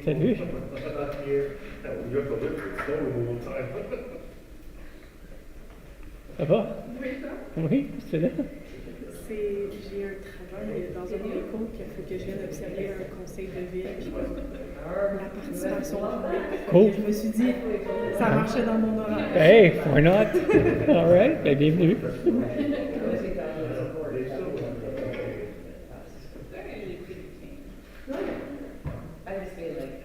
Salut. Ça va? Oui, ça. Oui, c'est là. J'ai un travail dans un écho qui a fait que je viens d'observer un conseil de ville puis la participation publique. Cool. Je me suis dit, ça marchait dans mon horaire. Hey, why not? All right, ben, bienvenue. I just feel like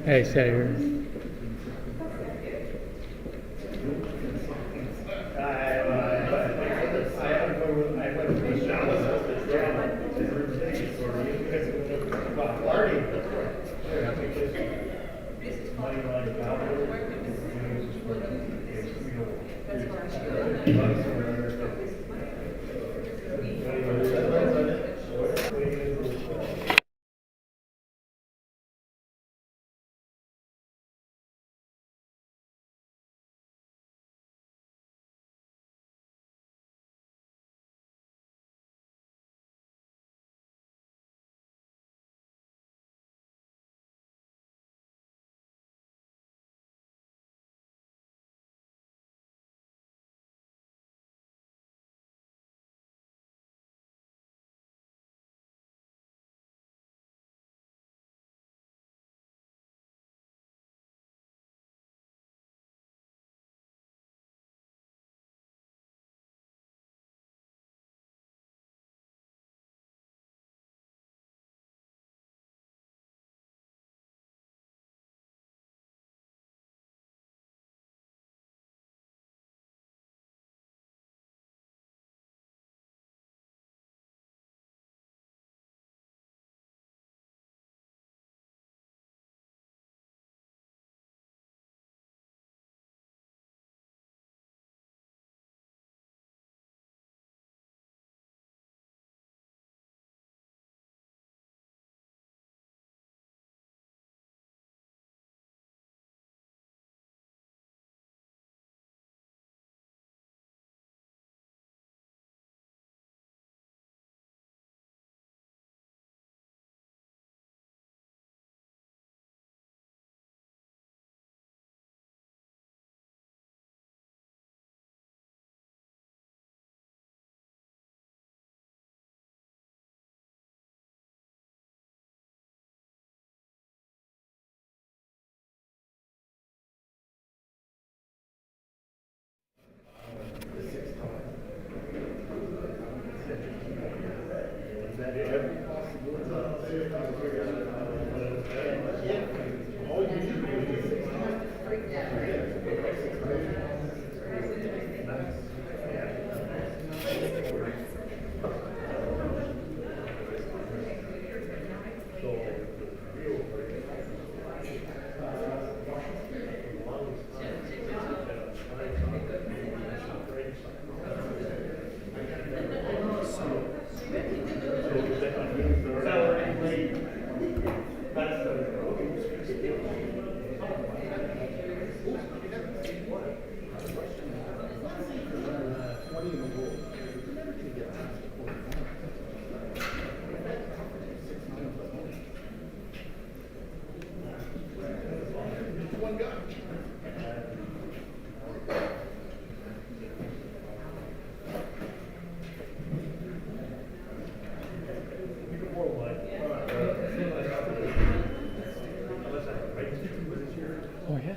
Hey, salut. Oh, yeah?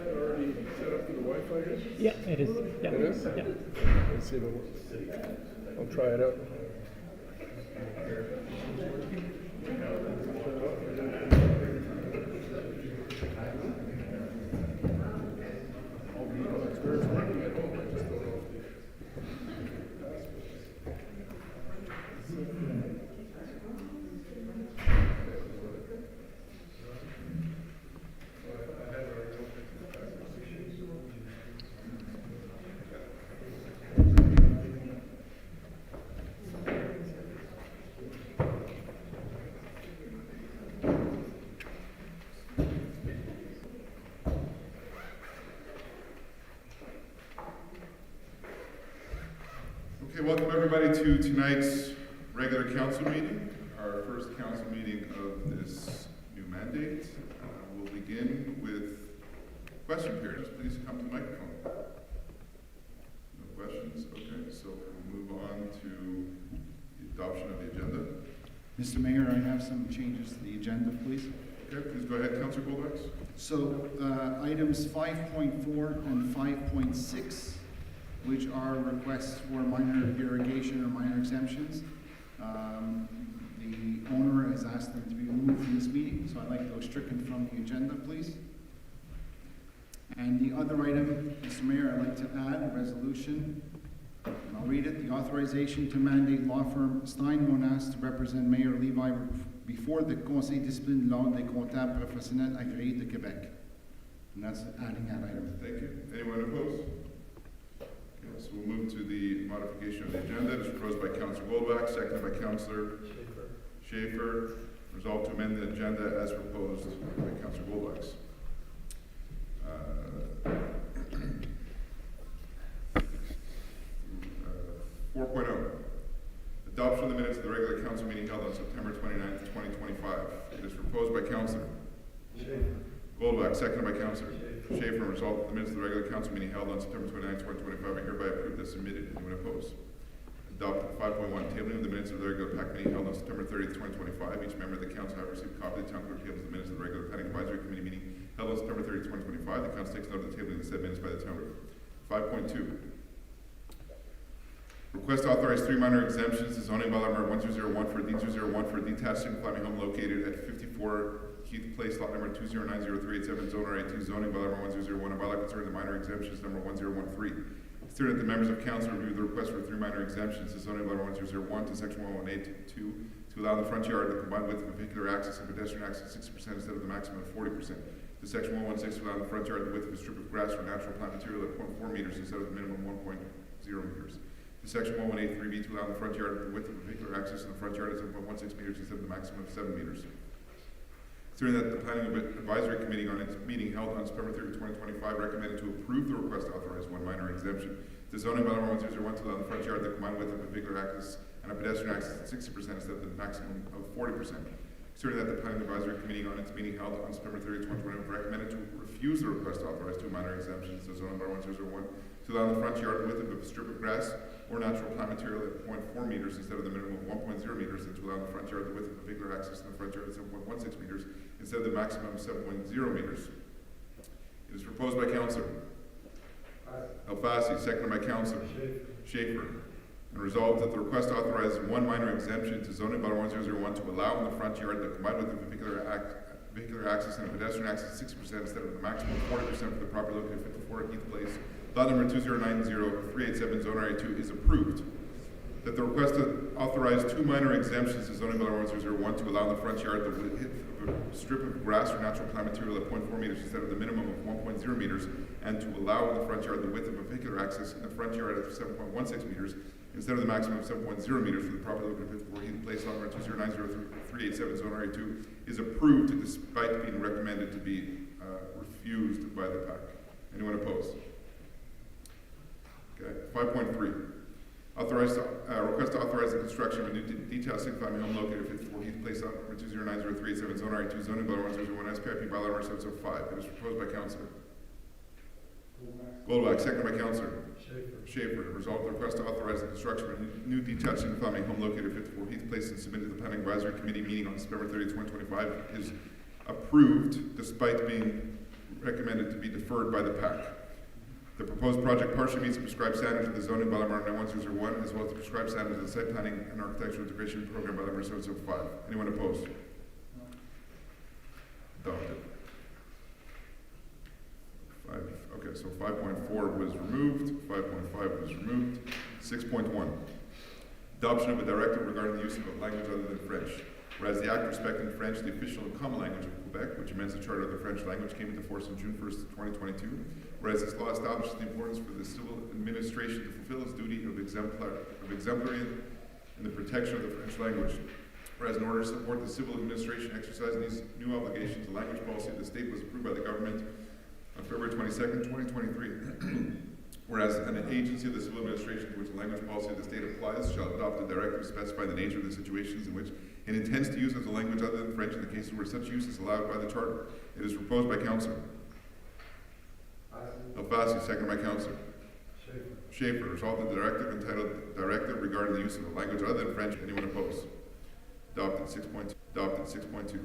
Already set up for the Wi-Fi? Yeah, it is. Yeah. It is? Yeah. Let's see if it works. I'll try it out. Okay, welcome everybody to tonight's regular council meeting, our first council meeting of this new mandate. We'll begin with question periods. Please come to the microphone. No questions? Okay, so we'll move on to the adoption of the agenda. Mr. Mayor, I have some changes to the agenda, please. Okay, please go ahead, Councillor Goldax. So, items 5.4 and 5.6, which are requests for minor irrigation or minor exemptions. The owner has asked them to be removed from this meeting, so I'd like those stricken from the agenda, please. And the other item, Mr. Mayor, I'd like to add a resolution, and I'll read it. The authorization to mandate law firm Stein Monas to represent Mayor Levi before the Conseil discipline l'Ordre des comptables professionnels agréés de Québec. And that's adding that item. Thank you. Anyone opposed? Okay, so we'll move to the modification of the agenda. It is proposed by Councillor Goldbach, seconded by Councillor Schaefer. Resolved to amend the agenda as proposed by Councillor Goldbach. 4.0. Adoption of the minutes of the regular council meeting held on September 29th, 2025. It is proposed by Councillor Goldbach, seconded by Councillor Schaefer. Resolved that the minutes of the regular council meeting held on September 29th, 2025 are hereby approved as submitted. Anyone opposed? Adopted. 5.1. Tabling of the minutes of the regular PAC meeting held on September 30th, 2025. Each member of the council have received a copy of the town clerk tables of the minutes of the regular planning advisory committee meeting held on September 30th, 2025. The council takes note of the tabling of the said minutes by the town clerk. 5.2. Request to authorize 3 minor exemptions to zoning bylaw number 1201 for D201 for a detached single-family home located at 54 Keith Place, lot number 2090387, zone RA2, zoning bylaw number 1001, and bylaw concerning the minor exemptions number 1013. Consider that the members of council review the request for 3 minor exemptions to zoning bylaw 1001 to section 118.2 to allow the front yard the combined width of vehicular access and pedestrian access 60% instead of the maximum of 40%. To section 116 to allow the front yard the width of a strip of grass or natural plant material at 0.4 meters instead of the minimum 1.0 meters. To section 118.3b to allow the front yard the width of vehicular access in the front yard at 7.16 meters instead of the maximum of 7 meters. Considering that the Planning Advisory Committee on its meeting held on September 30, 2025 recommended to approve the request to authorize 1 minor exemption to zoning bylaw 1001 to allow the front yard the combined width of a vehicular access and a pedestrian access at 60% instead of the maximum of 40%. Considering that the Planning Advisory Committee on its meeting held on September 30, 2025 recommended to refuse the request to authorize 2 minor exemptions to zoning bylaw 1001 to allow the front yard the width of a strip of grass or natural plant material at 0.4 meters instead of the minimum of 1.0 meters, and to allow the front yard the width of vehicular access in the front yard at 7.16 meters instead of the maximum of 7.0 meters. It is proposed by Councillor Alfasi, seconded by Councillor Schaefer, and resolved that the request authorizes 1 minor exemption to zoning bylaw 1001 to allow in the front yard the combined width of vehicular access and a pedestrian access 60% instead of the maximum of 40% for the property located at 54 Heath Place, lot number 2090387, zone RA2 is approved. That the request to authorize 2 minor exemptions to zoning bylaw 1001 to allow in the front yard the width of a strip of grass or natural plant material at 0.4 meters instead of the minimum of 1.0 meters, and to allow in the front yard the width of a vehicular access in the front yard at 7.16 meters instead of the maximum of 7.0 meters for the property located at 54 Heath Place, lot number 2090387, zone RA2 is approved despite being recommended to be refused by the PAC. Anyone opposed? Okay. 5.3. Request to authorize the construction of a new detached single-family home located at 54 Heath Place, lot number 2090387, zone RA2, zoning bylaw 1001, SPIP bylaw number 705. It is proposed by Councilor Goldwag, seconded by Councilor Schaefer. Resolved the request to authorize the construction of a new detached single-family home located at 54 Heath Place and submitted to the Planning Advisory Committee meeting on September 30, 2025 is approved despite being recommended to be deferred by the PAC. The proposed project partially meets the prescribed standards of the zoning bylaw number 1001 as well as the prescribed standards of the site planning and architectural integration program bylaw number 705. Anyone opposed? Adopted. Okay, so 5.4 was removed, 5.5 was removed. 6.1, adoption of a directive regarding the use of a language other than French. Whereas the Act respecting French, the official and common language of Quebec, which amends the Charter of the French language, came into force on June 1st, 2022. Whereas this law establishes the importance for the civil administration to fulfill its duty of exemplary in the protection of the French language. Whereas in order to support the civil administration exercising these new obligations, the language policy of the state was approved by the government on February 22nd, 2023. Whereas an agency of the civil administration to which the language policy of the state applies shall adopt a directive specifying the nature of the situations in which it intends to use as a language other than French in the cases where such use is allowed by the Charter. It is proposed by Councilor Alfasi, seconded by Councilor Schaefer. Resolved the directive entitled Directive regarding the use of a language other than French. Anyone opposed? Adopted. 6.2. Adopted. 6.2.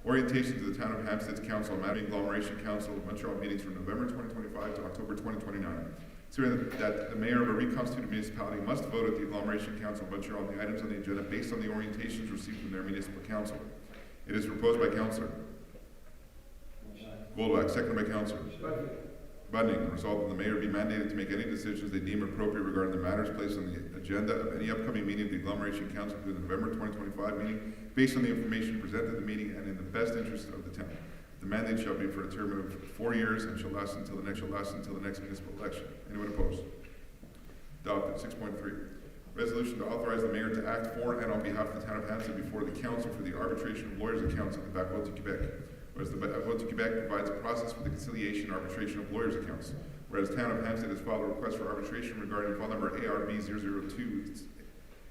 Orientation to the Town of Hampstead's Council on Matter Agglomeration Council of Montreal meetings from November 2025 to October 2029. Considering that the mayor of a reconstituted municipality must vote at the Agglomeration Council of Montreal on the items on the agenda based on the orientations received from their municipal council. It is proposed by Councilor Goldwag, seconded by Councilor Bunning. The result that the mayor be mandated to make any decisions they deem appropriate regarding the matters placed on the agenda of any upcoming meeting of the Agglomeration Council through the November 2025 meeting based on the information presented at the meeting and in the best interest of the town. The mandate shall be for a term of 4 years and shall last until the next municipal election. Anyone opposed? Adopted. 6.3. Resolution to authorize the mayor to act for and on behalf of the town of Hampstead before the council for the arbitration of lawyers' accounts of the Backvote to Quebec. Whereas the Backvote to Quebec provides a process for the conciliation and arbitration of lawyers' accounts. Whereas the town of Hampstead has filed a request for arbitration regarding file number ARB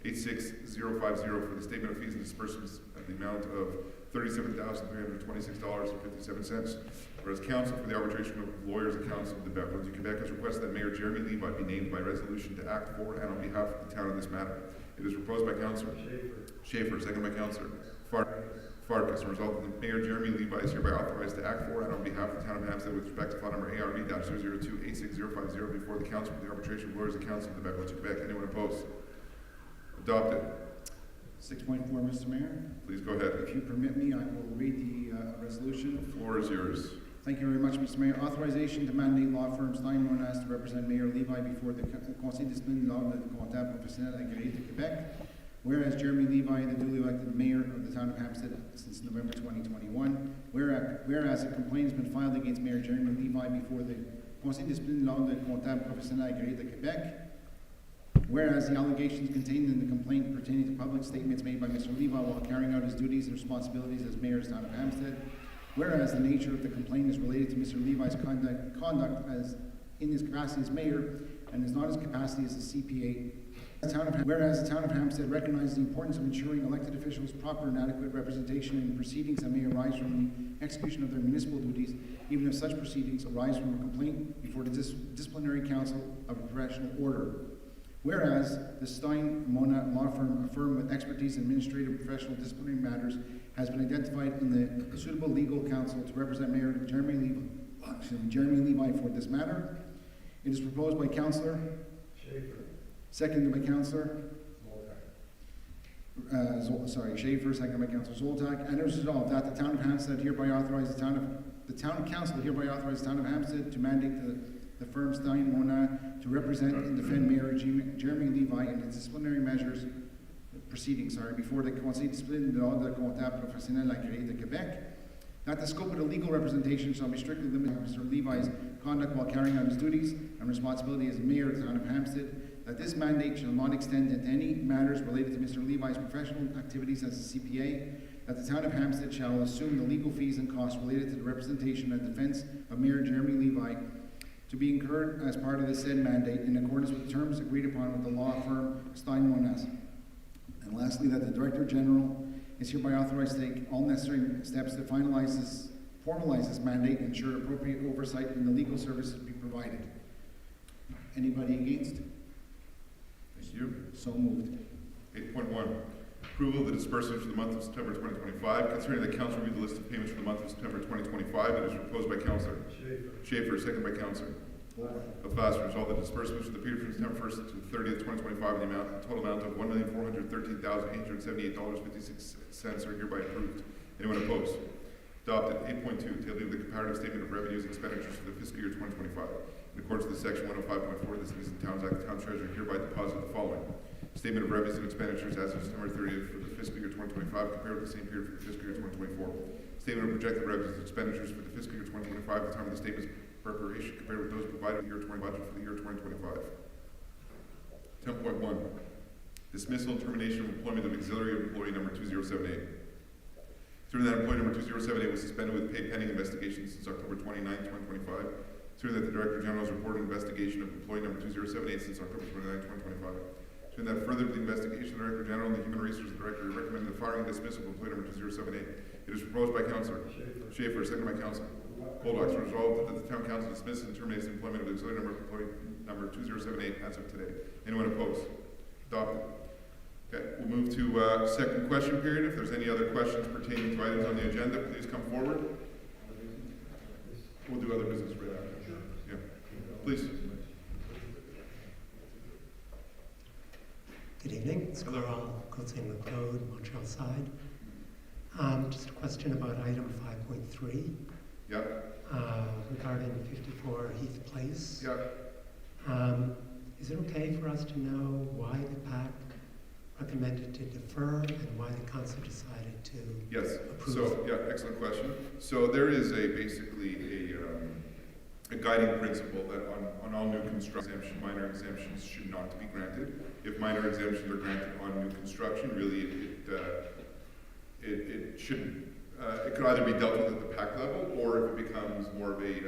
002-86050 for the statement of fees and disbursements at the amount of $37,326.57. Whereas counsel for the arbitration of lawyers' accounts of the Backvote to Quebec has requested that Mayor Jeremy Levi be named by resolution to act for and on behalf of the town in this matter. It is proposed by Councilor Schaefer, second by Councilor Farkas. As a result, the Mayor Jeremy Levi is hereby authorized to act for and on behalf of the town of Hampstead with respect to file number ARB-002-86050 before the council for the arbitration of lawyers' accounts of the Backvote to Quebec. Anyone opposed? Adopted. 6.4, Mr. Mayor. Please go ahead. If you permit me, I will read the resolution. The floor is yours. Thank you very much, Mr. Mayor. Authorization to mandate law firm Stein Monas to represent Mayor Levi before the Conseil discipline de l'ordre comptable professionnel agréé de Québec. Whereas Jeremy Levi, the duly elected mayor of the town of Hampstead since November 2021. Whereas a complaint has been filed against Mayor Jeremy Levi before the Conseil discipline de l'ordre comptable professionnel agréé de Québec. Whereas the allegations contained in the complaint pertaining to public statements made by Mr. Levi while carrying out his duties and responsibilities as mayor of the town of Hampstead. Whereas the nature of the complaint is related to Mr. Levi's conduct as in his capacity as mayor and is not his capacity as a CPA. Whereas the town of Hampstead recognizes the importance of ensuring elected officials proper and adequate representation in proceedings that may arise from the execution of their municipal duties, even if such proceedings arise from a complaint before the disciplinary council of a professional order. Whereas the Stein Mona law firm, a firm with expertise in administrative and professional disciplinary matters, has been identified in the suitable legal counsel to represent Mayor Jeremy Levi for this matter. It is proposed by Councillor Schaefer, seconded by Councillor Schaefer, seconded by Councillor Zoltak, and it is resolved that the town of Hampstead hereby authorize the town council hereby authorize the town of Hampstead to mandate the firm Stein Mona to represent and defend Mayor Jeremy Levi in his disciplinary proceedings before the Conseil discipline de l'ordre comptable professionnel agréé de Québec. That the scope of the legal representation shall be strictly limited to Mr. Levi's conduct while carrying out his duties and responsibility as mayor of the town of Hampstead. That this mandate shall not extend to any matters related to Mr. Levi's professional activities as a CPA. That the town of Hampstead shall assume the legal fees and costs related to the representation and defense of Mayor Jeremy Levi to be incurred as part of the said mandate in accordance with the terms agreed upon with the law firm Stein Monas. And lastly, that the Director General is hereby authorized to take all necessary steps to formalize this mandate and ensure appropriate oversight and the legal services be provided. Anybody against? Thank you. So moved. 8.1, approval of the disbursement for the month of September 2025. Concerning the council review the list of payments for the month of September 2025, it is proposed by Councillor Schaefer, second by Councillor Foster. Resolved that disbursements for the period from September 1st to 30th, 2025, in the total amount of $1,413,878.56 are hereby approved. Anyone opposed? Adopted. 8.2, to leave the comparative statement of revenues and expenditures for the fiscal year 2025. In accordance with section 105.4 of the Cities and Towns Act, the town treasurer hereby deposit the following: statement of revenues and expenditures as of September 30th for the fiscal year 2025 compared with the same period for the fiscal year 2024. Statement of projected revenues and expenditures for the fiscal year 2025 at the time of the statement's preparation compared with those provided in the year 20 budget for the year 2025. 10.1, dismissal and termination of employment of auxiliary employee number 2078. Certain that employee number 2078 was suspended with pay pending investigation since October 29, 2025. Certain that the Director General's reported investigation of employee number 2078 since October 29, 2025. Certain that further to the investigation, the Director General and the Human Resources Director recommended the firing and dismissal of employee number 2078. It is proposed by Councillor Schaefer, second by Councillor Goldbach. Resolved that the Town Council dismisses and terminates the employment of auxiliary employee number 2078 as of today. Anyone opposed? Adopted. Okay, we'll move to second question period. If there's any other questions pertaining to items on the agenda, please come forward. We'll do other business right after. Yeah, please. Good evening. It's Carl Coatsing Road, Montreal side. Just a question about item 5.3. Yeah. Regarding 54 Heath Place. Yeah. Is it okay for us to know why the PAC recommended to defer and why the council decided to Yes. approve? So, yeah, excellent question. So there is basically a guiding principle that on all new construction, minor exemptions should not be granted. If minor exemptions are granted on new construction, really it shouldn't. It could either be dealt with at the PAC level, or if it becomes more of a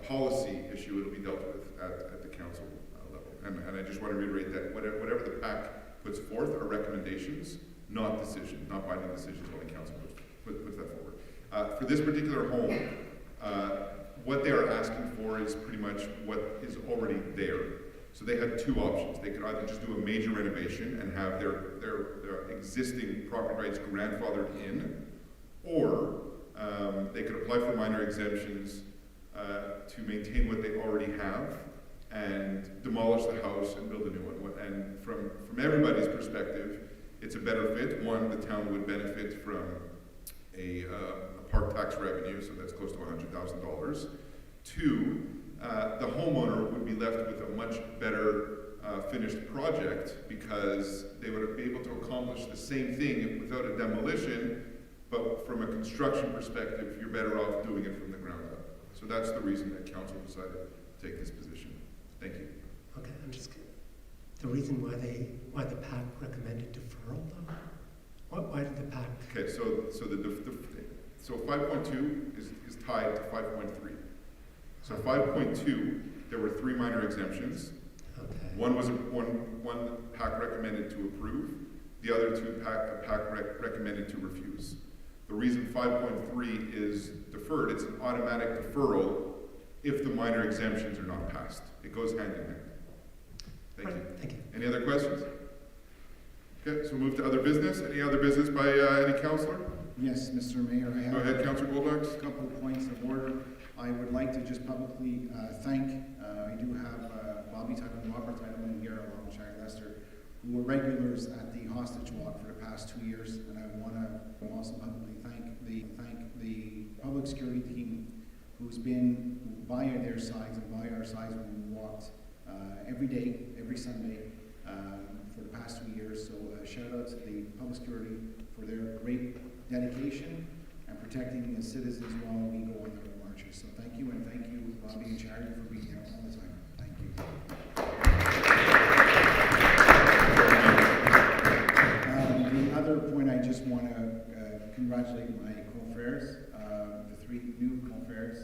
policy issue, it'll be dealt with at the council level. And I just want to reiterate that whatever the PAC puts forth are recommendations, not decisions, not binding decisions. Only council puts that forward. For this particular home, what they are asking for is pretty much what is already there. So they had two options. They could either just do a major renovation and have their existing property rights grandfathered in, or they could apply for minor exemptions to maintain what they already have and demolish the house and build a new one. And from everybody's perspective, it's a better fit. One, the town would benefit from a park tax revenue, so that's close to $100,000. Two, the homeowner would be left with a much better finished project because they would be able to accomplish the same thing without a demolition, but from a construction perspective, you're better off doing it from the ground up. So that's the reason that council decided to take this position. Thank you. Okay, I'm just the reason why the PAC recommended deferral though? Why did the PAC? Okay, so 5.2 is tied to 5.3. So 5.2, there were 3 minor exemptions. Okay. One PAC recommended to approve. The other 2 PAC recommended to refuse. The reason 5.3 is deferred, it's an automatic deferral if the minor exemptions are not passed. It goes hand in hand. Thank you. Thank you. Any other questions? Okay, so we'll move to other business. Any other business by any councillor? Yes, Mr. Mayor, I have Go ahead, Councillor Goldbach. a couple of points of order. I would like to just publicly thank, I do have Bobby Titleman, Robert Titleman here along with Shire Lester, who were regulars at the hostage walk for the past 2 years, and I want to also publicly thank the public security team who's been by their sides and by our sides when we walked every day, every Sunday for the past 2 years. So shout out to the public security for their great dedication and protecting the citizens while we go on the marches. So thank you, and thank you, Bobby and Charity, for being here all the time. Thank you. The other point, I just want to congratulate my confrères, the 3 new confrères,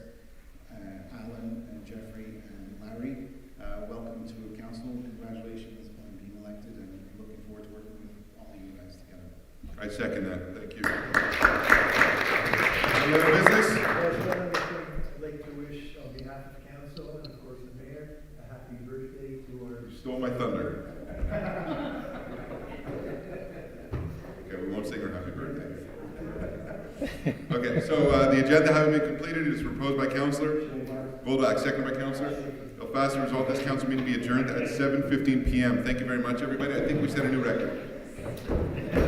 Alan, Alan and Jeffrey and Larry. Welcome to council. Congratulations on being elected, and looking forward to working with all of you guys together. I second that. Thank you. Any other business? Yes, one other thing, I'd like to wish on behalf of council and of course the mayor, a happy birthday to our. You stole my thunder. Okay, we won't sing her happy birthday. Okay, so the agenda having been completed, it is proposed by Councillor Bolduc, seconded by Councillor Elfassi. Resolved this council meeting be adjourned at 7:15 p.m. Thank you very much, everybody. I think we set a new record.